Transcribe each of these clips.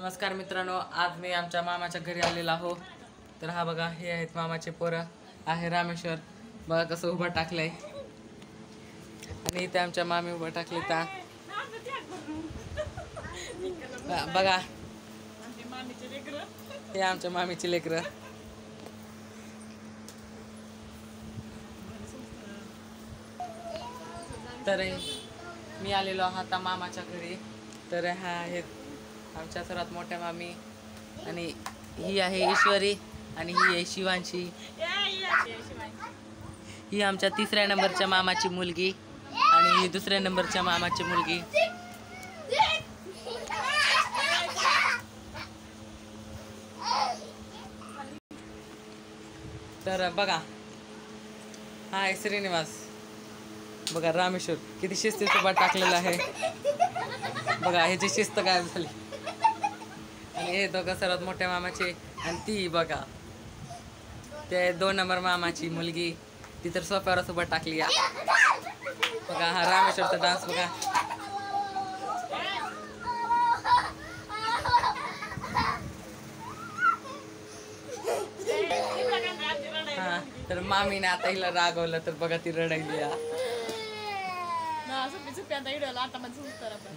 नमस्कार मित्रांनो, आज मी आमच्या मामाच्या घरी आलेलो आहो. तर हा बघा, हे आहेत मामाचे पोरं. आहे रामेश्वर, बघा कसं उभं टाकलंय. आणि इथे आमच्या मामी उभं टाकले. त्या बघा, हे आमच्या मामीची लेकरं. तर मी आलेलो आहो आता मामाच्या घरी. तर हा आहेत आमच्या सर्वात मोठ्या मामी, आणि ही आहे ईश्वरी, आणि ही आहे शिवांशी. ही आमच्या 3ऱ्या नंबरच्या मामाची मुलगी, आणि ही 2ऱ्या नंबरच्या मामाची मुलगी. तर बघा, हा आहे श्रीनिवास. बघा रामेश्वर किती शिस्तीत उभा टाकलेला आहे. बघा ह्याची शिस्त गायब झाली. आणि हे दोघं सर्वात मोठ्या मामाचे, आणि ती बघा ते 2 नंबर मामाची मुलगी. ती तर सोफ्यावरच उभं टाकली. बघा हा रामेश्वरचा डान्स बघा. हा, तर मामीने आता हिला रागवलं तर बघा ती रडायली.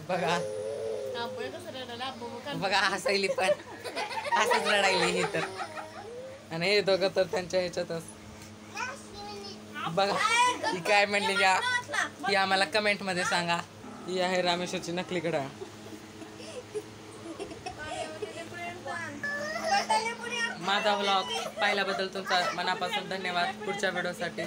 बघा बघा हसायली, पण असंच रडायली ही तर. आणि हे दोघं तर त्यांच्या ह्याच्यातच. बघा ही काय म्हणली या, ही आम्हाला कमेंट मध्ये सांगा. ही आहे रामेश्वरची नकली घड्याळ. माझा व्लॉग पाहिल्याबद्दल तुमचा मनापासून धन्यवाद. पुढच्या व्हिडिओसाठी